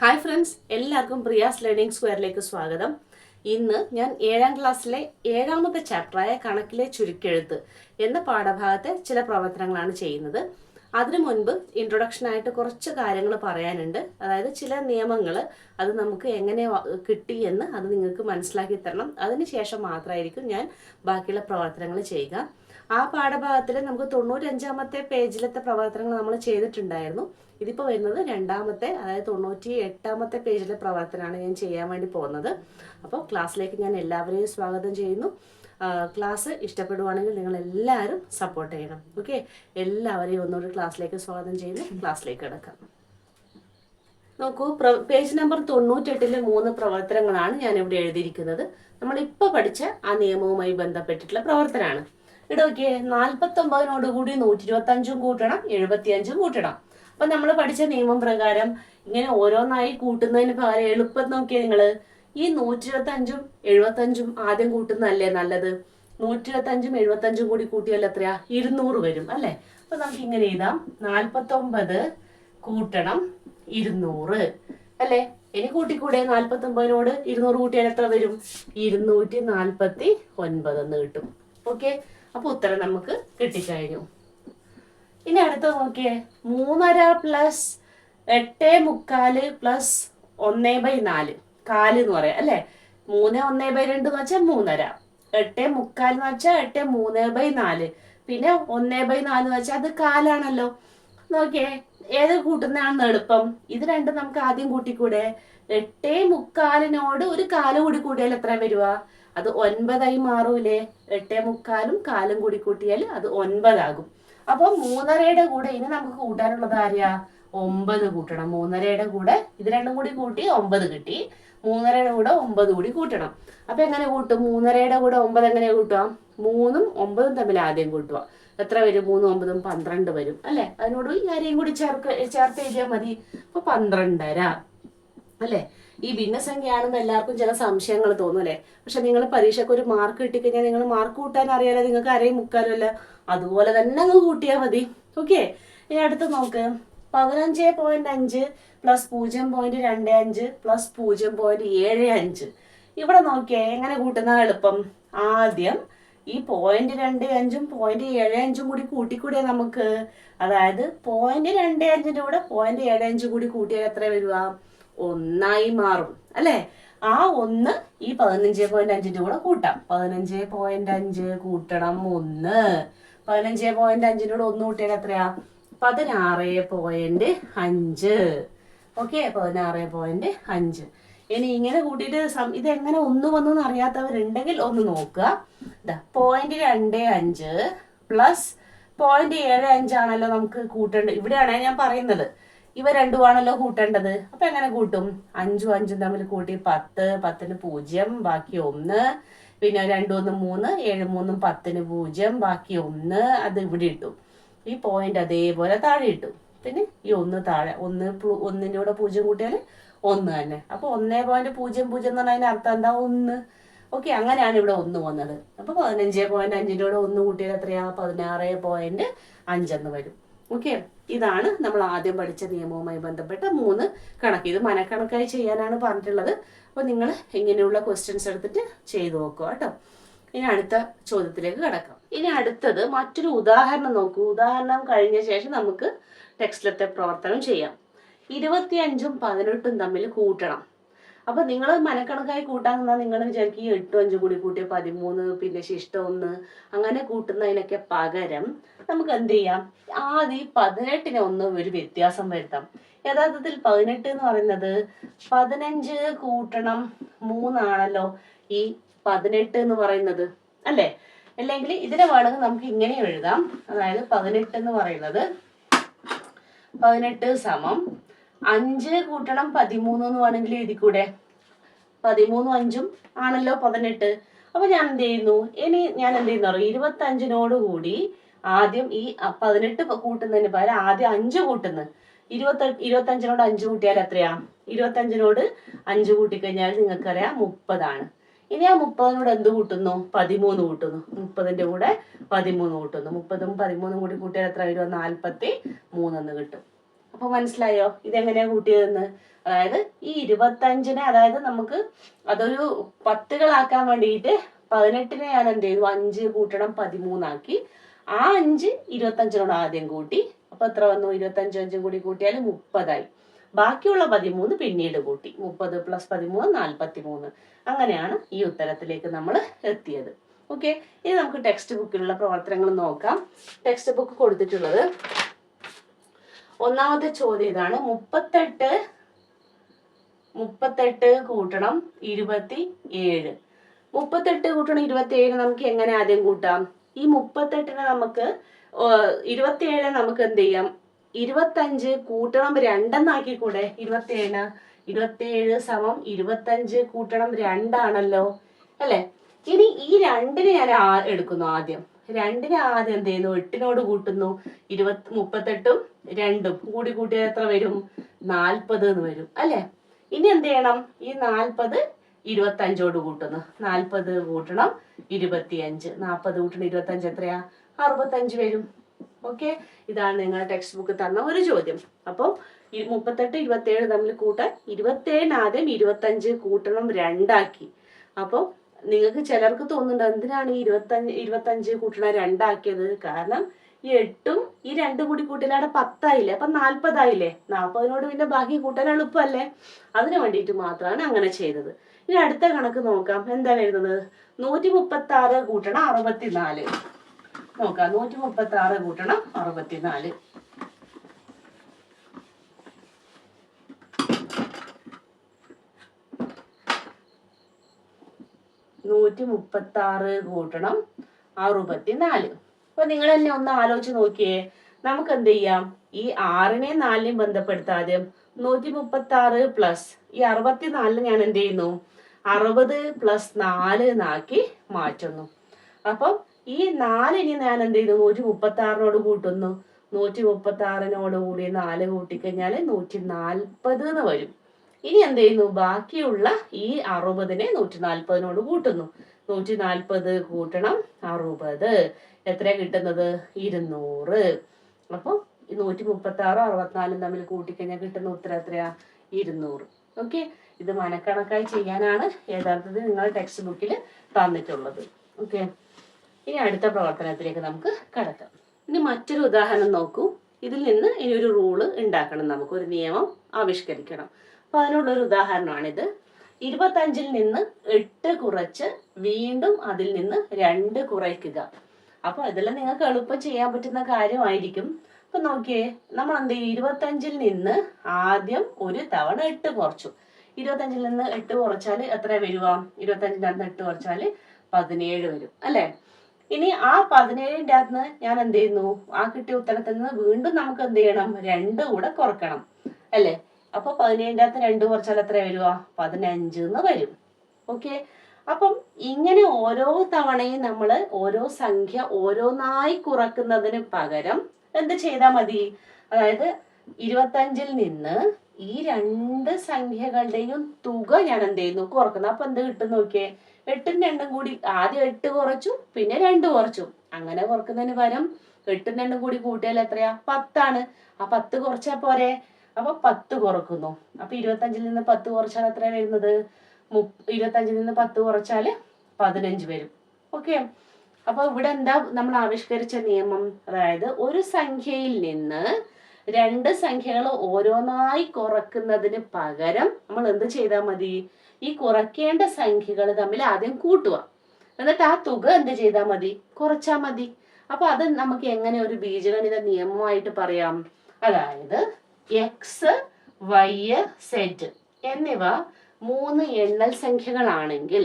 Hi friends, എല്ലാവർക്കും Priya's learning സ്ക്വയറിലേക്ക് സ്വാഗതം. ഇന്ന് ഞാൻ 7ാം ക്ലാസ്സിലെ 7ാമത്തെ ചാപ്റ്ററായ കണക്കിലെ ചുരുക്കെഴുത്ത് എന്ന പാഠഭാഗത്തെ ചില പ്രവർത്തനങ്ങളാണ് ചെയ്യുന്നത്. അതിനു മുൻപ് ഇൻട്രൊഡക്ഷനായിട്ട് കുറച്ച് കാര്യങ്ങൾ പറയാനുണ്ട്. അതായത് ചില നിയമങ്ങൾ അത് നമുക്ക് എങ്ങനെ കിട്ടി എന്ന് അത് നിങ്ങൾക്ക് മനസ്സിലാക്കി തരണം. അതിനുശേഷം മാത്രമായിരിക്കും ഞാൻ ബാക്കിയുള്ള പ്രവർത്തനങ്ങൾ ചെയ്യുക. ആ പാഠഭാഗത്തിൽ നമുക്ക് 95ാമത്തെ പേജിലത്തെ പ്രവർത്തനങ്ങൾ നമ്മൾ ചെയ്തിട്ടുണ്ടായിരുന്നു. ഇതിപ്പോൾ വരുന്നത് രണ്ടാമത്തെ, അതായത് 98ാമത്തെ പേജിലെ പ്രവർത്തനമാണ് ഞാൻ ചെയ്യാൻ വേണ്ടി പോകുന്നത്. അപ്പോൾ ക്ലാസ്സിലേക്ക് ഞാൻ എല്ലാവരെയും സ്വാഗതം ചെയ്യുന്നു. ക്ലാസ് ഇഷ്ടപ്പെടുവാണെങ്കിൽ നിങ്ങൾ എല്ലാവരും സപ്പോർട്ട് ചെയ്യണം. ഓക്കെ, എല്ലാവരെയും ഒന്നുകൂടി ക്ലാസ്സിലേക്ക് സ്വാഗതം ചെയ്യുന്നു. ക്ലാസ്സിലേക്ക് കിടക്കാം. നോക്കൂ, പേജ് നമ്പർ 98-ലെ 3 പ്രവർത്തനങ്ങളാണ് ഞാൻ ഇവിടെ എഴുതിയിരിക്കുന്നത്. നമ്മളിപ്പോൾ പഠിച്ച ആ നിയമവുമായി ബന്ധപ്പെട്ടിട്ടുള്ള പ്രവർത്തനമാണ്. ഇവിടെ നോക്കിയേ, 49 കൂടി 125 കൂട്ടണം, 75 കൂട്ടണം. അപ്പൊ നമ്മൾ പഠിച്ച നിയമം പ്രകാരം ഇങ്ങനെ ഓരോന്നായി കൂട്ടുന്നതിന് പകരം എളുപ്പം നോക്കിയേ നിങ്ങൾ ഈ 125-ഉം 75-ഉം ആദ്യം കൂട്ടുന്നതല്ലേ നല്ലത്. 125-ഉം 75-ഉം കൂടി കൂട്ടിയാൽ എത്രയാ? 200 വരും അല്ലേ. അപ്പൊ നമുക്ക് ഇങ്ങനെ എഴുതാം, 49 കൂട്ടണം 200 അല്ലേ. ഇനി കൂട്ടിക്കൂടെ? 49-നോട് 200 കൂട്ടിയാൽ എത്ര വരും? 249 എന്ന് കിട്ടും. ഓക്കെ, അപ്പൊ ഉത്തരം നമുക്ക് കിട്ടിക്കഴിഞ്ഞു. ഇനി അടുത്ത നോക്കിയേ, 3.5 പ്ലസ് 8.75 പ്ലസ് 1/4, കാല് എന്ന് പറയാം അല്ലെ. 3 1/2 എന്ന് വെച്ചാൽ 3.5, 8.75 എന്ന് വെച്ചാൽ 8 3/4, പിന്നെ 1/4 എന്ന് വെച്ചാൽ അത് കാലാണല്ലോ. നോക്കിയേ, ഏത് കൂട്ടുന്നതാണെന്ന് എളുപ്പം? ഇത് രണ്ടും നമുക്ക് ആദ്യം കൂട്ടിക്കൂടെ? 8.75-നോട് ഒരു കാല് കൂടി കൂട്ടിയാൽ എത്ര വരുക? അത് 9 മാറൂലേ. 8.75-ഉം കാലും കൂടി കൂട്ടിയാൽ അത് 9 ആകും. അപ്പൊ 3.5-യുടെ കൂടെ ഇനി നമുക്ക് കൂട്ടാനുള്ളത് ആരെയാ? 9 കൂട്ടണം. 3.5-യുടെ കൂടെ ഇത് രണ്ടും കൂടി കൂട്ടി 9 കിട്ടി. 3.5-യുടെ കൂടെ 9 കൂടി കൂട്ടണം. അപ്പൊ എങ്ങനെ കൂട്ടും? 3.5-യുടെ കൂടെ 9 എങ്ങനെ കൂട്ടുക? 3-ഉം 9-ഉം തമ്മിൽ ആദ്യം കൂട്ടുക. എത്ര വരും? 3 9 12 വരും അല്ലെ. അതിനോട് ഈ കാര്യം കൂടി ചേർത്ത് എഴുതിയാൽ മതി. അപ്പൊ 12.5 അല്ലെ. ഈ ഭിന്നസംഖ്യയാണെന്ന് എല്ലാവർക്കും ചില സംശയങ്ങൾ തോന്നും അല്ലെ. പക്ഷെ നിങ്ങൾ പരീക്ഷയ്ക്ക് ഒരു മാർക്ക് കിട്ടിക്കഴിഞ്ഞാൽ നിങ്ങൾ മാർക്ക് കൂട്ടാൻ അറിയാലോ, നിങ്ങൾക്ക് അരയും മുക്കാലും അല്ല. അതുപോലെ തന്നെ അങ്ങ് കൂട്ടിയാൽ മതി. ഓക്കെ, ഇനി അടുത്ത് നോക്ക്, 15.5 പ്ലസ് 0.25 പ്ലസ് 0.75. ഇവിടെ നോക്കിയേ, എങ്ങനെ കൂട്ടുന്ന എളുപ്പം? ആദ്യം ഈ 0.25-ഉം 0.75-ഉം കൂടി കൂട്ടിക്കൂടിയാൽ നമുക്ക്, അതായത് 0.25-ന്റെ കൂടെ 0.75 കൂടി കൂട്ടിയാൽ എത്ര വരിക? 1 മാറും അല്ലെ. ആ 1 ഈ 15.5-ന്റെ കൂടെ കൂട്ടാം. 15.5 കൂട്ടണം 1. 15.5-നോട് 1 കൂട്ടിയാൽ എത്രയാ? 16.5. ഓക്കെ, 16.5. ഇനി ഇങ്ങനെ കൂട്ടിയിട്ട് ഇതെങ്ങനെ 1 വന്നു അറിയാത്തവരുണ്ടെങ്കിൽ ഒന്ന് നോക്കുക. 0.25 പ്ലസ് 0.75 ആണല്ലോ നമുക്ക് കൂട്ടേണ്ടത്. ഇവിടെയാണ് ഞാൻ പറയുന്നത്, ഇവ രണ്ടുമാണല്ലോ കൂട്ടേണ്ടത്. അപ്പൊ എങ്ങനെ കൂട്ടും? 5ഉം 5ഉം തമ്മിൽ കൂട്ടി 10, 10-ന് 0, ബാക്കി 1. പിന്നെ 2 1 3, 7 3 10-ന് 0, ബാക്കി 1. അത് ഇവിടെ ഇട്ടു. ഈ പോയിന്റ് അതേപോലെ താഴെ ഇട്ടു. പിന്നെ ഈ 1 താഴെ, 1-ന്റെ കൂടെ 0 കൂട്ടിയാൽ 1 തന്നെ. അപ്പൊ 1.00 എന്ന് പറഞ്ഞാൽ അതിന് അർത്ഥം എന്താ? 1. ഓക്കെ, അങ്ങനെയാണ് ഇവിടെ 1 വന്നത്. അപ്പൊ 15.5-ന്റെ കൂടെ 1 കൂട്ടിയാൽ എത്രയാ? 16.5 എന്ന് വരും. ഓക്കെ, ഇതാണ് നമ്മൾ ആദ്യം പഠിച്ച നിയമവുമായി ബന്ധപ്പെട്ട 3 കണക്ക്. ഇത് മനക്കണക്കായി ചെയ്യാനാണ് പറഞ്ഞിട്ടുള്ളത്. അപ്പൊ നിങ്ങൾ ഇങ്ങനെയുള്ള ക്വസ്റ്റ്യൻസ് എടുത്തിട്ട് ചെയ്തു നോക്കുക കേട്ടോ. ഇനി അടുത്ത ചോദ്യത്തിലേക്ക് കടക്കാം. ഇനി അടുത്തത് മറ്റൊരു ഉദാഹരണം നോക്കൂ. ഉദാഹരണം കഴിഞ്ഞ ശേഷം നമുക്ക് ടെക്സ്റ്റിലത്തെ പ്രവർത്തനം ചെയ്യാം. 25-ഉം 18-ഉം തമ്മിൽ കൂട്ടണം. അപ്പൊ നിങ്ങൾ മനക്കണക്കായി കൂട്ടാൻ നിന്നാൽ നിങ്ങൾ വിചാരിക്കും 8 5 കൂടി കൂട്ടിയ 13, പിന്നെ ശിഷ്ടം 1 അങ്ങനെ കൂട്ടുന്നതിനൊക്കെ പകരം നമുക്ക് എന്ത് ചെയ്യാം? ആദ്യം 18-ന് ഒന്ന് ഒരു വ്യത്യാസം വരുത്താം. യഥാർത്ഥത്തിൽ 18 എന്ന് പറയുന്നത് 15 കൂട്ടണം 3 ആണല്ലോ ഈ 18 എന്ന് പറയുന്നത് അല്ലേ. അല്ലെങ്കിൽ ഇതിനെ വേണമെങ്കിൽ നമുക്ക് ഇങ്ങനെ എഴുതാം. അതായത് 18 എന്ന് പറയുന്നത് 18 സമം 5 കൂട്ടണം 13 എന്ന് വേണമെങ്കിൽ എഴുതിക്കൂടെ? 13ഉം 5ഉം ആണല്ലോ 18. അപ്പൊ ഞാൻ എന്ത് ചെയ്യുന്നു? ഇനി ഞാൻ എന്ത് ചെയ്യുന്നു? 25-നോട് കൂടി ആദ്യം ഈ 18 കൂട്ടുന്നതിന് പകരം ആദ്യം 5 കൂട്ടുന്നു. 25-നോട് 5 കൂട്ടിയാൽ എത്രയാ? 25-നോട് 5 കൂട്ടിക്കഴിഞ്ഞാൽ നിങ്ങൾക്കറിയാം 30 ഇനി ആ 30-നോട് എന്ത് കൂട്ടുന്നു? 13 കൂട്ടുന്നു. 30-ന്റെ കൂടെ 13 കൂട്ടുന്നു. 30ഉം 13ഉം കൂടി കൂട്ടിയാൽ എത്ര വരും? 43 എന്ന് കിട്ടും. അപ്പൊ മനസ്സിലായോ ഇതെങ്ങനെയാ കൂട്ടിയതെന്ന്? അതായത് ഈ 25-നെ, അതായത് നമുക്ക് അതൊരു പത്തുകളാക്കാൻ വേണ്ടിയിട്ട് 18-നെ ഞാൻ എന്ത് ചെയ്തു, 5 കൂട്ടണം 13 ആക്കി. ആ 5 25-നോട് ആദ്യം കൂട്ടി. അപ്പൊ എത്ര വന്നു? 25 5 കൂടി കൂട്ടിയാൽ 30 ആയി. ബാക്കിയുള്ള 13 പിന്നീട് കൂട്ടി. 30 + 13 43. അങ്ങനെയാണ് ഈ ഉത്തരത്തിലേക്ക് നമ്മൾ എത്തിയത്. ഓക്കെ, ഇനി നമുക്ക് ടെക്സ്റ്റ് ബുക്കിലുള്ള പ്രവർത്തനങ്ങൾ നോക്കാം. ടെക്സ്റ്റ് ബുക്ക് കൊടുത്തിട്ടുള്ളത് ഒന്നാമത്തെ ചോദ്യം ഇതാണ്. 38 കൂട്ടണം 27. 38 കൂട്ടണം 27 നമുക്ക് എങ്ങനെ ആദ്യം കൂട്ടാം? ഈ 38-നെ നമുക്ക് 27 നമുക്ക് എന്ത് ചെയ്യാം? 25 കൂട്ടണം 2 എന്നാക്കി കൂടെ? 27 25 കൂട്ടണം 2 ആണല്ലോ അല്ലെ? ഇനി ഈ 2-നെ ഞാൻ എടുക്കുന്നു ആദ്യം. 2-നെ ആദ്യം എന്ത് ചെയ്യുന്നു? 8-നോട് കൂട്ടുന്നു. 38ഉം 2ഉം കൂടി കൂട്ടിയാൽ എത്ര വരും? 40 എന്ന് വരും അല്ലെ? ഇനി എന്ത് ചെയ്യണം? ഈ 40 25ഓട് കൂട്ടുന്നു. 40 കൂട്ടണം 25. 40 കൂട്ടണം 25 എത്രയാ? 65 വരും. ഓക്കെ, ഇതാണ് നിങ്ങളുടെ ടെക്സ്റ്റ് ബുക്ക് തന്ന ഒരു ചോദ്യം. അപ്പോൾ 38 27 തമ്മിൽ കൂട്ടാൻ 27 ആദ്യം 25 കൂട്ടണം 2 ആക്കി. അപ്പോൾ നിങ്ങൾക്ക് ചിലർക്ക് തോന്നുന്നുണ്ട് എന്തിനാണ് ഈ 25 കൂട്ടണ 2 ആക്കിയത്? കാരണം ഈ 8ഉം ഈ 2 കൂടി കൂട്ടിയാൽ 10 ആയില്ലേ? അപ്പൊ 40 ആയില്ലേ? 40നോട് പിന്നെ ബാക്കി കൂട്ടാൻ എളുപ്പമല്ലേ? അതിനു വേണ്ടിയിട്ട് മാത്രമാണ് അങ്ങനെ ചെയ്തത്. ഇനി അടുത്ത കണക്ക് നോക്കാം. എന്താണ് എഴുതുന്നത്? 136 കൂട്ടണം 64. നോക്കാം. 136 കൂട്ടണം 64. 136 കൂട്ടണം 64. അപ്പൊ നിങ്ങൾ തന്നെ ഒന്ന് ആലോചിച്ച് നോക്കിയേ. നമുക്ക് എന്ത് ചെയ്യാം? ഈ 6-നെയും 4-നെയും ബന്ധപ്പെടുത്താതെ 136 പ്ലസ് ഈ 64 ഞാൻ എന്ത് ചെയ്യുന്നു? 60 + 4 എന്നാക്കി മാറ്റുന്നു. അപ്പം ഈ 4 ഇനി ഞാൻ എന്ത് ചെയ്യുന്നു? 136നോട് കൂട്ടുന്നു. 136നോട് കൂടി 4 കൂട്ടിക്കഴിഞ്ഞാൽ 140 എന്ന് വരും. ഇനി എന്ത് ചെയ്യുന്നു? ബാക്കിയുള്ള ഈ 60-നെ 140നോട് കൂട്ടുന്നു. 140 കൂട്ടണം 60 എത്രയാ കിട്ടുന്നത്? 200. അപ്പൊ 136 64 തമ്മിൽ കൂട്ടിക്കഴിഞ്ഞാൽ കിട്ടുന്ന ഉത്തരം എത്രയാ? 200. ഓക്കെ, ഇത് മനക്കണക്കായി ചെയ്യാനാണ് യഥാർത്ഥത്തിൽ നിങ്ങളുടെ ടെക്സ്റ്റ് ബുക്കിൽ തന്നിട്ടുള്ളത്. ഓക്കെ, ഇനി അടുത്ത പ്രവർത്തനത്തിലേക്ക് നമുക്ക് കടക്കാം. ഇനി മറ്റൊരു ഉദാഹരണം നോക്കൂ. ഇതിൽ നിന്ന് ഇനി ഒരു റൂള് ഉണ്ടാക്കണം, നമുക്ക് ഒരു നിയമം ആവിഷ്കരിക്കണം. അപ്പൊ അതിനുള്ളൊരു ഉദാഹരണമാണിത്. 25-ൽ നിന്ന് 8 കുറച്ച് വീണ്ടും അതിൽ നിന്ന് 2 കുറയ്ക്കുക. അപ്പൊ ഇതെല്ലാം നിങ്ങൾക്ക് എളുപ്പം ചെയ്യാൻ പറ്റുന്ന കാര്യമായിരിക്കും. അപ്പൊ നോക്കിയേ, നമ്മൾ എന്ത് ചെയ്യും? 25-ൽ നിന്ന് ആദ്യം ഒരു തവണ 8 കുറച്ചു. 25-ൽ നിന്ന് 8 കുറച്ചാൽ എത്ര വരുക? 25-ന്റെ അകത്ത് 8 കുറച്ചാൽ 17 വരും അല്ലെ? ഇനി ആ 17-ന്റെ അകത്ത് ഞാൻ എന്ത് ചെയ്യുന്നു? ആ കിട്ടിയ ഉത്തരത്തിൽ നിന്ന് വീണ്ടും നമുക്ക് എന്ത് ചെയ്യണം? 2 കൂടെ കുറക്കണം അല്ലെ? അപ്പൊ 17-ന്റെ അകത്ത് 2 കുറച്ചാൽ എത്ര വരുക? 15 എന്ന് വരും. ഓക്കെ, അപ്പം ഇങ്ങനെ ഓരോ തവണയും നമ്മൾ ഓരോ സംഖ്യ ഓരോന്നായി കുറക്കുന്നതിന് പകരം എന്ത് ചെയ്താൽ മതി? അതായത് 25-ൽ നിന്ന് ഈ 2 സംഖ്യകളുടെയും തുക ഞാൻ എന്ത് ചെയ്യുന്നു? കുറക്കുന്നു. അപ്പൊ എന്ത് കിട്ടും നോക്കിയേ? 8ഉം 2ഉം കൂടി ആദ്യം 8 കുറച്ചു, പിന്നെ 2 കുറച്ചു. അങ്ങനെ കുറക്കുന്നതിന് പകരം 8ഉം 2ഉം കൂടി കൂട്ടിയാൽ എത്രയാ? 10 ആണ്. ആ 10 കുറച്ചാ പോരെ? അപ്പൊ 10 കുറക്കുന്നു. അപ്പൊ 25-ൽ നിന്ന് 10 കുറച്ചാൽ എത്ര വരുന്നത്? 25-ൽ നിന്ന് 10 കുറച്ചാൽ 15 വരും. ഓക്കെ, അപ്പൊ ഇവിടെ എന്താ നമ്മൾ ആവിഷ്കരിച്ച നിയമം? അതായത് ഒരു സംഖ്യയിൽ നിന്ന് 2 സംഖ്യകൾ ഓരോന്നായി കുറക്കുന്നതിന് പകരം നമ്മൾ എന്ത് ചെയ്താൽ മതി? ഈ കുറയ്ക്കേണ്ട സംഖ്യകൾ തമ്മിൽ ആദ്യം കൂട്ടുക, എന്നിട്ട് ആ തുക എന്ത് ചെയ്താൽ മതി? കുറച്ചാൽ മതി. അപ്പൊ അത് നമുക്ക് എങ്ങനെ ഒരു ബീജഗണിത നിയമമായിട്ട് പറയാം? അതായത് x, y, z എന്നിവ 3 എണ്ണൽ സംഖ്യകളാണെങ്കിൽ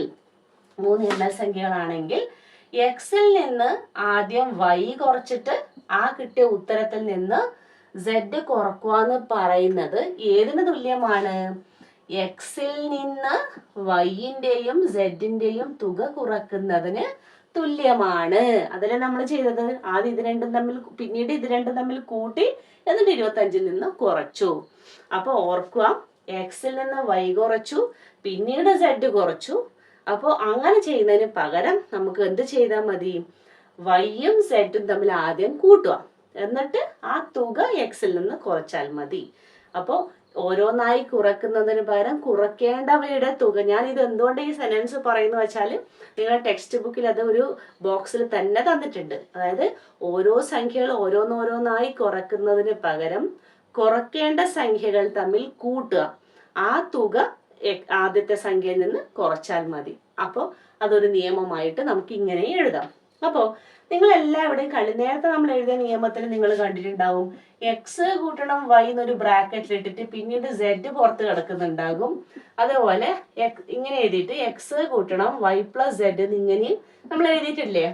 x-ൽ നിന്ന് ആദ്യം y കുറച്ചിട്ട് ആ കിട്ടിയ ഉത്തരത്തിൽ നിന്ന് z കുറക്കുവാന്ന് പറയുന്നത് ഏതിന് തുല്യമാണ്? x-ൽ നിന്ന് y-ന്റെയും z-ന്റെയും തുക കുറക്കുന്നതിന് തുല്യമാണ്. അതല്ലേ നമ്മൾ ചെയ്തത്? ആദ്യം ഇത് രണ്ടും തമ്മിൽ, പിന്നീട് ഇത് രണ്ടും തമ്മിൽ കൂട്ടി, എന്നിട്ട് 25-ൽ നിന്ന് കുറച്ചു. അപ്പൊ ഓർക്കുക, x-ൽ നിന്ന് y കുറച്ചു, പിന്നീട് z കുറച്ചു. അപ്പോൾ അങ്ങനെ ചെയ്യുന്നതിന് പകരം നമുക്ക് എന്ത് ചെയ്താൽ മതി? y-യും z-ഉം തമ്മിൽ ആദ്യം കൂട്ടുക, എന്നിട്ട് ആ തുക എക്സിൽ നിന്ന് കുറച്ചാൽ മതി. അപ്പോൾ ഓരോന്നായി കുറക്കുന്നതിന് പകരം കുറയ്ക്കേണ്ടവയുടെ തുക, ഞാൻ ഇത് എന്തുകൊണ്ട് ഈ സെന്റൻസ് പറയുന്നു വെച്ചാൽ നിങ്ങളുടെ ടെക്സ്റ്റ് ബുക്കിൽ അത് ഒരു ബോക്സിൽ തന്നെ തന്നിട്ടുണ്ട്. അതായത് ഓരോ സംഖ്യകൾ ഓരോന്നോരോന്നായി കുറക്കുന്നതിന് പകരം കുറയ്ക്കേണ്ട സംഖ്യകൾ തമ്മിൽ കൂട്ടുക, ആ തുക ആദ്യത്തെ സംഖ്യയിൽ നിന്ന് കുറച്ചാൽ മതി. അപ്പോൾ അതൊരു നിയമമായിട്ട് നമുക്ക് ഇങ്ങനെ എഴുതാം. അപ്പോൾ നിങ്ങൾ എല്ലാവരുടെയും നേരത്തെ നമ്മൾ എഴുതിയ നിയമത്തിൽ നിങ്ങൾ കണ്ടിട്ടുണ്ടാവും, എക്സ് കൂട്ടണം വൈ എന്നൊരു ബ്രാക്കറ്റിൽ ഇട്ടിട്ട് പിന്നീട് സെഡ് പുറത്ത് കിടക്കുന്നുണ്ടാകും. അതേപോലെ ഇങ്ങനെ എഴുതിയിട്ട് എക്സ് കൂട്ടണം വൈ പ്ലസ് സെഡ് എന്നിങ്ങനെ നമ്മൾ എഴുതിയിട്ടില്ലേ?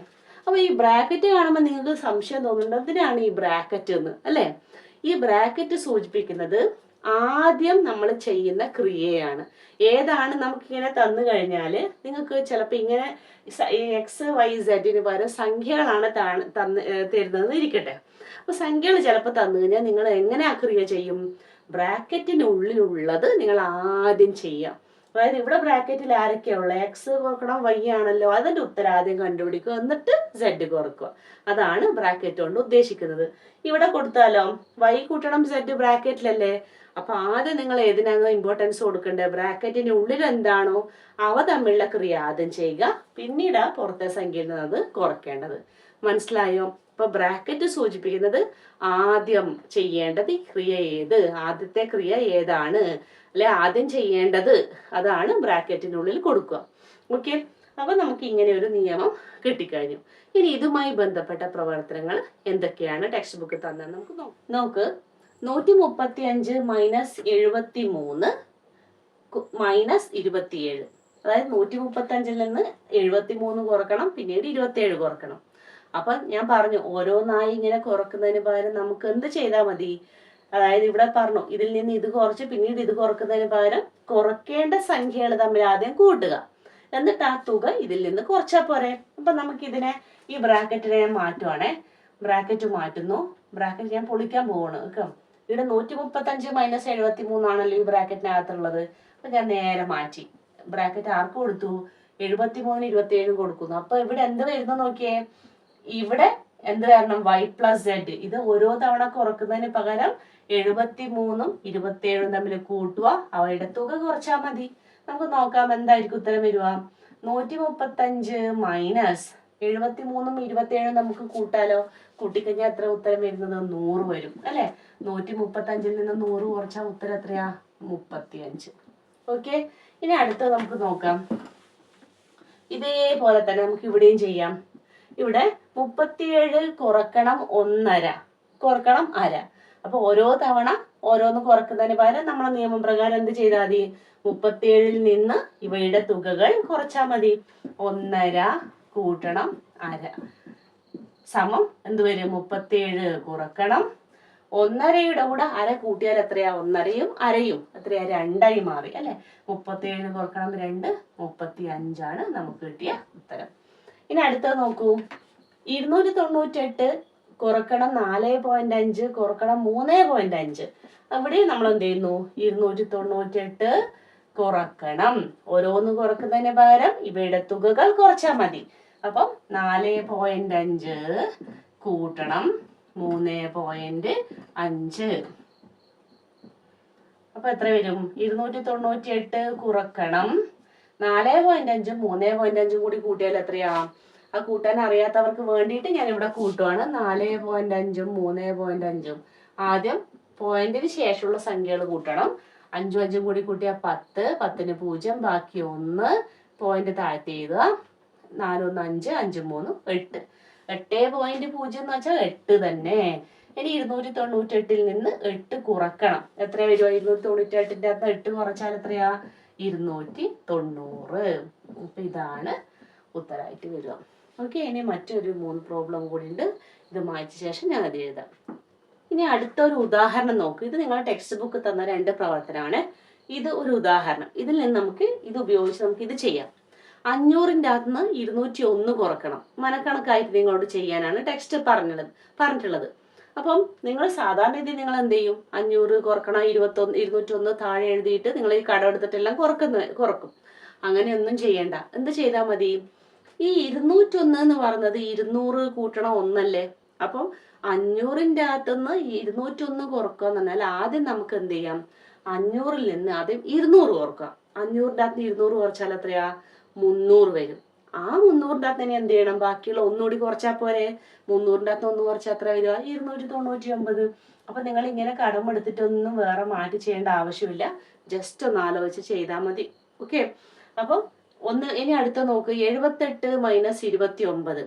അപ്പൊ ഈ ബ്രാക്കറ്റ് കാണുമ്പോൾ നിങ്ങൾക്ക് സംശയം തോന്നുന്നുണ്ട്, എന്തിനാണ് ഈ ബ്രാക്കറ്റ് എന്ന് അല്ലേ? ഈ ബ്രാക്കറ്റ് സൂചിപ്പിക്കുന്നത് ആദ്യം നമ്മൾ ചെയ്യുന്ന ക്രിയയാണ്. ഏതാണ് നമുക്കിങ്ങനെ തന്നു കഴിഞ്ഞാൽ നിങ്ങൾക്ക് ചിലപ്പോൾ ഇങ്ങനെ എക്സ് വൈ സെഡിന് പകരം സംഖ്യകളാണ് തരുന്നത് ഇരിക്കട്ടെ. അപ്പൊ സംഖ്യകൾ ചിലപ്പോൾ തന്നു കഴിഞ്ഞാൽ നിങ്ങൾ എങ്ങനെ ആ ക്രിയ ചെയ്യും? ബ്രാക്കറ്റിനുള്ളിലുള്ളത് നിങ്ങൾ ആദ്യം ചെയ്യാം. അതായത് ഇവിടെ ബ്രാക്കറ്റിൽ ആരൊക്കെയാ ഉള്ളത്? എക്സ് കുറക്കണം വൈ ആണല്ലോ, അതിന്റെ ഉത്തരം ആദ്യം കണ്ടുപിടിക്കുക, എന്നിട്ട് സെഡ് കുറക്കുക. അതാണ് ബ്രാക്കറ്റ് കൊണ്ട് ഉദ്ദേശിക്കുന്നത്. ഇവിടെ കൊടുത്താലോ വൈ കൂട്ടണം സെഡ് ബ്രാക്കറ്റിലല്ലേ, അപ്പൊ ആദ്യം നിങ്ങൾ ഏതിനാണോ ഇമ്പോർട്ടൻസ് കൊടുക്കേണ്ടത്? ബ്രാക്കറ്റിന്റെ ഉള്ളിൽ എന്താണോ അവ തമ്മിലുള്ള ക്രിയ ആദ്യം ചെയ്യുക, പിന്നീട് പുറത്തെ സംഖ്യയിൽ നിന്ന് അത് കുറയ്ക്കേണ്ടത്. മനസ്സിലായോ? അപ്പൊ ബ്രാക്കറ്റ് സൂചിപ്പിക്കുന്നത് ആദ്യം ചെയ്യേണ്ടത് ക്രിയ ഏത്, ആദ്യത്തെ ക്രിയ ഏതാണ്, അല്ലെ ആദ്യം ചെയ്യേണ്ടത്, അതാണ് ബ്രാക്കറ്റിനുള്ളിൽ കൊടുക്കുക. ഓക്കെ, അപ്പൊ നമുക്ക് ഇങ്ങനെ ഒരു നിയമം കിട്ടിക്കഴിഞ്ഞു. ഇനി ഇതുമായി ബന്ധപ്പെട്ട പ്രവർത്തനങ്ങൾ എന്തൊക്കെയാണ് ടെക്സ്റ്റ് ബുക്ക് തന്നെ നമുക്ക് നോക്ക്. 135 മൈനസ് 73 മൈനസ് 27, അതായത് 135 നിന്ന് 73 കുറക്കണം, പിന്നീട് 27 കുറക്കണം. അപ്പൊ ഞാൻ പറഞ്ഞു ഓരോന്നായി ഇങ്ങനെ കുറക്കുന്നതിന് പകരം നമുക്ക് എന്ത് ചെയ്താൽ മതി? അതായത് ഇവിടെ പറഞ്ഞു ഇതിൽ നിന്ന് ഇത് കുറച്ച് പിന്നീട് ഇത് കുറക്കുന്നതിന് പകരം കുറയ്ക്കേണ്ട സംഖ്യകൾ തമ്മിൽ ആദ്യം കൂട്ടുക, എന്നിട്ട് ആ തുക ഇതിൽ നിന്ന് കുറച്ചാൽ പോരെ. അപ്പൊ നമുക്കിതിനെ ഈ ബ്രാക്കറ്റിനെ ഞാൻ മാറ്റുവാണേ. ബ്രാക്കറ്റ് മാറ്റുന്നു, ബ്രാക്കറ്റ് ഞാൻ പൊളിക്കാൻ പോവാണ്. കേട്ടോ, ഇവിടെ 135 മൈനസ് 73 ആണല്ലോ ഈ ബ്രാക്കറ്റിനകത്തുള്ളത്. അപ്പൊ ഞാൻ നേരെ മാറ്റി ബ്രാക്കറ്റ് ആർക്ക് കൊടുത്തു? 73 27 കൊടുക്കുന്നു. അപ്പൊ ഇവിടെ എന്ത് വരുന്നു നോക്കിയേ, ഇവിടെ എന്ത് വരണം? Y plus zed. ഇത് ഓരോ തവണ കുറക്കുന്നതിന് പകരം 73 27 തമ്മിൽ കൂട്ടുക, അവയുടെ തുക കുറച്ചാൽ മതി. നമുക്ക് നോക്കാം എന്തായിരിക്കും ഉത്തരം വരിക. 135 മൈനസ് 73 27 നമുക്ക് കൂട്ടാലോ. കൂട്ടിക്കഴിഞ്ഞാൽ എത്ര ഉത്തരം വരുന്നത്? 100 വരും അല്ലെ. 135 നിന്ന് 100 കുറച്ചാൽ ഉത്തരം എത്രയാ? 35. ഓക്കെ, ഇനി അടുത്തത് നമുക്ക് നോക്കാം. ഇതേപോലെ തന്നെ നമുക്ക് ഇവിടെയും ചെയ്യാം. ഇവിടെ 37 കുറക്കണം 1/2 കുറക്കണം 1/2. അപ്പൊ ഓരോ തവണ ഓരോന്ന് കുറക്കുന്നതിന് പകരം നമ്മളെ നിയമപ്രകാരം എന്ത് ചെയ്താൽ മതി? 37 നിന്ന് ഇവയുടെ തുകകൾ കുറച്ചാൽ മതി. 1/2 കൂട്ടണം 1/2 സമം എന്ത് വരും? 37 കുറക്കണം 1/2യുടെ കൂടെ 1/2 കൂട്ടിയാൽ എത്രയാ? 1/2യും 1/2യും എത്രയാ? 2ആയി മാറി അല്ലെ. 37 കുറക്കണം 2 35 ആണ് നമുക്ക് കിട്ടിയ ഉത്തരം. ഇനി അടുത്തത് നോക്കൂ. 298 കുറക്കണം 4.5 കുറക്കണം 3.5. അവിടെ നമ്മൾ എന്ത് ചെയ്യുന്നു? 298 കുറക്കണം, ഓരോന്ന് കുറക്കുന്നതിന് പകരം ഇവയുടെ തുകകൾ കുറച്ചാൽ മതി. അപ്പം 4.5 കൂട്ടണം 3.5. അപ്പൊ എത്ര വരും? 298 കുറക്കണം 4.5 3.5 കൂടി കൂട്ടിയാൽ എത്രയാ? ആ കൂട്ടാൻ അറിയാത്തവർക്ക് വേണ്ടിയിട്ട് ഞാൻ ഇവിടെ കൂട്ടുവാണ്. 4.5 3.5. ആദ്യം പോയിന്റിന് ശേഷമുള്ള സംഖ്യകൾ കൂട്ടണം. 5 5 കൂടി കൂട്ടിയാൽ 10, 10ന് 0, ബാക്കി 1, പോയിന്റ് താഴ്ത്തി എഴുതുക. 4 1 5 5 3 8. 8.0 എന്ന് വെച്ചാൽ 8 തന്നെ. ഇനി 298 നിന്ന് 8 കുറക്കണം. എത്ര വരുമോ? 298ന്റെ അകത്ത് 8 കുറച്ചാൽ എത്രയാ? 290. അപ്പൊ ഇതാണ് ഉത്തരമായിട്ട് വരിക. ഓക്കെ, ഇനി മറ്റൊരു 3 പ്രോബ്ലം കൂടി ഉണ്ട്. ഇത് മായ്ച്ച ശേഷം ഞാൻ അത് എഴുതാം. ഇനി അടുത്തൊരു ഉദാഹരണം നോക്ക്. ഇത് നിങ്ങളുടെ ടെക്സ്റ്റ് ബുക്ക് തന്ന 2 പ്രവർത്തനമാണ്. ഇത് ഒരു ഉദാഹരണം. ഇതിൽ നിന്ന് നമുക്ക് ഇത് ഉപയോഗിച്ച് നമുക്ക് ഇത് ചെയ്യാം. 500ന്റെ അകത്ത് നിന്ന് 201 കുറക്കണം. മനക്കണക്കായിട്ട് നിങ്ങളോട് ചെയ്യാനാണ് ടെക്സ്റ്റ് പറഞ്ഞിട്ടുള്ളത്. അപ്പം നിങ്ങൾ സാധാരണ രീതി നിങ്ങൾ എന്ത് ചെയ്യും? 500 കുറക്കണം 201 താഴെ എഴുതിയിട്ട് നിങ്ങൾ ഈ കടം എടുത്തിട്ടെല്ലാം കുറക്കും. അങ്ങനെയൊന്നും ചെയ്യണ്ട. എന്ത് ചെയ്താൽ മതി? ഈ 201 എന്ന് പറയുന്നത് 200 കൂട്ടണം 1 അല്ലേ. അപ്പം 500ന്റെ അകത്തുനിന്ന് 201 കുറക്കുക എന്ന് പറഞ്ഞാൽ ആദ്യം നമുക്ക് എന്ത് ചെയ്യാം, 500ൽ നിന്ന് ആദ്യം 200 കുറക്കാം. 500ന്റെ അകത്ത് 200 കുറച്ചാൽ എത്രയാ, 300 വരും. ആ 300ന്റെ അകത്ത് ഇനി എന്ത് ചെയ്യണം, ബാക്കിയുള്ള ഒന്നുകൂടി കുറച്ചാൽ പോരെ. 300ന്റെ അകത്ത് 1 കുറച്ചാൽ എത്ര വരിക, 299. അപ്പൊ നിങ്ങൾ ഇങ്ങനെ കടമെടുത്തിട്ടൊന്നും വേറെ മാറ്റി ചെയ്യേണ്ട ആവശ്യമില്ല, ജസ്റ്റ് ഒന്ന് ആലോചിച്ച് ചെയ്താൽ മതി. ഓക്കെ. അപ്പൊ ഇനി അടുത്ത നോക്ക്, 78 - 29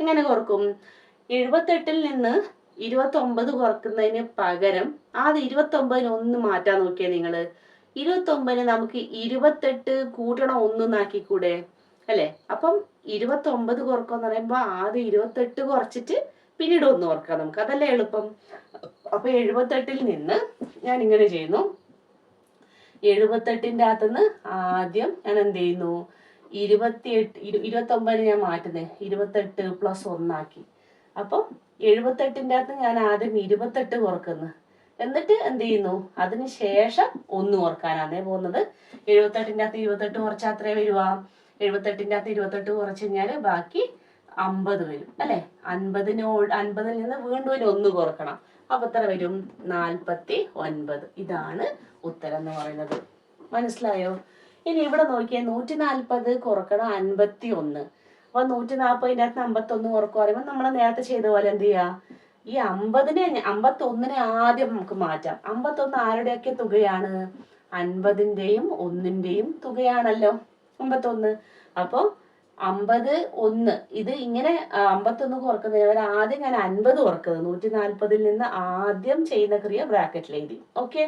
എങ്ങനെ കുറക്കും? 78ൽ നിന്ന് 29 കുറക്കുന്നതിന് പകരം ആദ്യം 29ന് 1 മാറ്റാൻ നോക്കിയേ നിങ്ങൾ. 29ന് നമുക്ക് 28 കൂട്ടണം 1 എന്നാക്കിക്കൂടെ അല്ലെ? അപ്പം 29 കുറക്കാന്ന് പറയുമ്പോ ആദ്യം 28 കുറച്ചിട്ട് പിന്നീട് 1 കുറക്കാം നമുക്ക്, അതല്ലേ എളുപ്പം. അപ്പൊ 78ൽ നിന്ന് ഞാൻ ഇങ്ങനെ ചെയ്യുന്നു. 78ന്റെ അകത്തുനിന്ന് ആദ്യം ഞാൻ എന്ത് ചെയ്യുന്നു, 29 ഞാൻ മാറ്റുന്നേ, 28 + 1 ആക്കി. അപ്പൊ 78ന്റെ അകത്ത് ഞാൻ ആദ്യം 28 കുറക്കുന്നു, എന്നിട്ട് എന്ത് ചെയ്യുന്നു, അതിന് ശേഷം 1 കുറക്കാനാണേ പോകുന്നത്. 78ന്റെ അകത്ത് 28 കുറച്ചാൽ അത്രേ വരുവാ, 78ന്റെ അകത്ത് 28 കുറച്ച് കഴിഞ്ഞാല് ബാക്കി 50 വരും അല്ലെ. 50ൽ നിന്ന് വീണ്ടും 1 കുറക്കണം. അപ്പൊ എത്ര വരും, 49. ഇതാണ് ഉത്തരം എന്ന് പറയുന്നത്. മനസ്സിലായോ? ഇനി ഇവിടെ നോക്കിയേ, 140 കുറക്കണം 51. അപ്പൊ 140ന്റെ അകത്ത് 51 കുറക്കുക പറയുമ്പോൾ നമ്മൾ നേരത്തെ ചെയ്ത പോലെ എന്ത് ചെയ്യാ, ഈ 51നെ ആദ്യം നമുക്ക് മാറ്റാം. 51 ആരുടെയൊക്കെ തുകയാണ്, 50ന്റെയും 1ന്റെയും തുകയാണല്ലോ 51. അപ്പൊ 50 1 ഇത് ഇങ്ങനെ 51 കുറക്കുന്നതിന് ആദ്യം ഞാൻ 50 കുറക്കുന്നത്. 140ൽ നിന്ന് ആദ്യം ചെയ്യുന്ന ക്രിയ ബ്രാക്കറ്റിൽ എഴുതി. ഓക്കെ.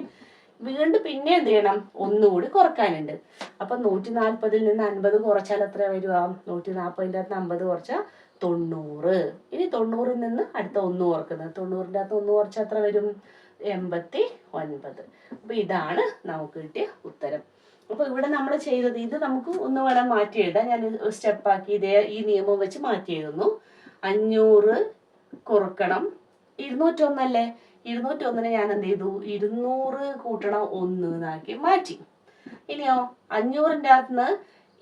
വീണ്ടും പിന്നെ എന്ത് ചെയ്യണം, ഒന്നുകൂടി കുറക്കാനുണ്ട്. അപ്പൊ 140ൽ നിന്ന് 50 കുറച്ചാൽ എത്ര വരുക, 140ന്റെ അകത്ത് 50 കുറച്ചാൽ 90. ഇനി 90ൽ നിന്ന് അടുത്ത 1 കുറക്കുന്നത്, 90ന്റെ അകത്ത് 1 കുറച്ചാൽ എത്ര വരും, 89. അപ്പൊ ഇതാണ് നമുക്ക് കിട്ടിയ ഉത്തരം. അപ്പൊ ഇവിടെ നമ്മൾ ചെയ്തത് ഇത് നമുക്ക് ഒന്ന് വേണം മാറ്റി എഴുതാം. ഞാൻ സ്റ്റെപ്പാക്കി ഈ നിയമം വെച്ച് മാറ്റി എഴുതുന്നു. 500 കുറക്കണം 201 അല്ലേ, 201നെ ഞാൻ എന്ത് ചെയ്തു, 200 കൂട്ടണം 1 എന്നാക്കി മാറ്റി. ഇനിയോ 500ന്റെ അകത്തുനിന്ന്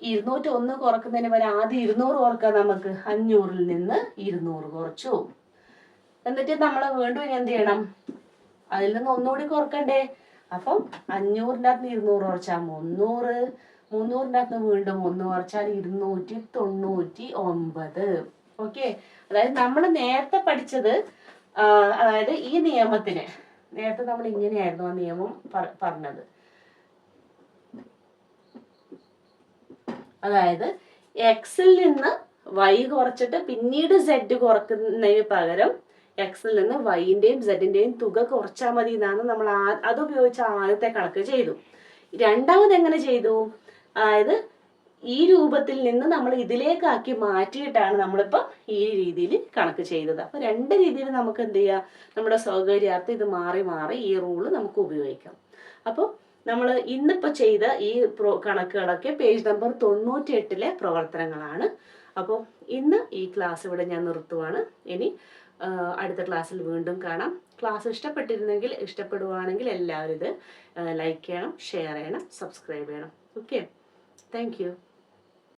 201 കുറക്കുന്നതിന് വരെ ആദ്യം 200 കുറക്കാം നമുക്ക്. 500ൽ നിന്ന് 200 കുറച്ചു. എന്നിട്ട് നമ്മൾ വീണ്ടും ഇനി എന്ത് ചെയ്യണം, അതിൽ നിന്ന് ഒന്നുകൂടി കുറക്കണ്ടേ. അപ്പം 500ന്റെ അകത്ത് 200 കുറച്ചാൽ 300, 300ന്റെ അകത്ത് വീണ്ടും 1 കുറച്ചാൽ 299. ഓക്കെ. അതായത് നമ്മൾ നേരത്തെ പഠിച്ചത്, അതായത് ഈ നിയമത്തിന് നേരത്തെ നമ്മൾ ഇങ്ങനെയായിരുന്നു ആ നിയമം പറഞ്ഞത്. അതായത് എക്സിൽ നിന്ന് y കുറച്ചിട്ട് പിന്നീട് z കുറക്കുന്നതിന് പകരം എക്സിൽ നിന്ന് വൈന്റെയും സെഡിന്റെയും തുക കുറച്ചാൽ മതി എന്നാണ് നമ്മൾ അതുപയോഗിച്ച് ആദ്യത്തെ കണക്ക് ചെയ്തു. രണ്ടാമത് എങ്ങനെ ചെയ്തു, അതായത് ഈ രൂപത്തിൽ നിന്ന് നമ്മൾ ഇതിലേക്കാക്കി മാറ്റിയിട്ടാണ് നമ്മളിപ്പോൾ ഈ രീതിയിൽ കണക്ക് ചെയ്തത്. അപ്പൊ 2 രീതിയിൽ നമുക്ക് എന്ത് ചെയ്യാം, നമ്മുടെ സൗകര്യാർത്ഥം ഇത് മാറി മാറി ഈ റൂള് നമുക്ക് ഉപയോഗിക്കാം. അപ്പോൾ നമ്മൾ ഇന്നിപ്പോൾ ചെയ്ത ഈ കണക്കുകളൊക്കെ പേജ് നമ്പർ 98ലെ പ്രവർത്തനങ്ങളാണ്. അപ്പോൾ ഇന്ന് ഈ ക്ലാസ് ഇവിടെ ഞാൻ നിർത്തുവാണ്. ഇനി അടുത്ത ക്ലാസ്സിൽ വീണ്ടും കാണാം. ക്ലാസ് ഇഷ്ടപ്പെടുവാണെങ്കിൽ എല്ലാവരും ഇത് ലൈക്ക് ചെയ്യണം, ഷെയർ ചെയ്യണം, സബ്സ്ക്രൈബ് ചെയ്യണം. Okay, thank you.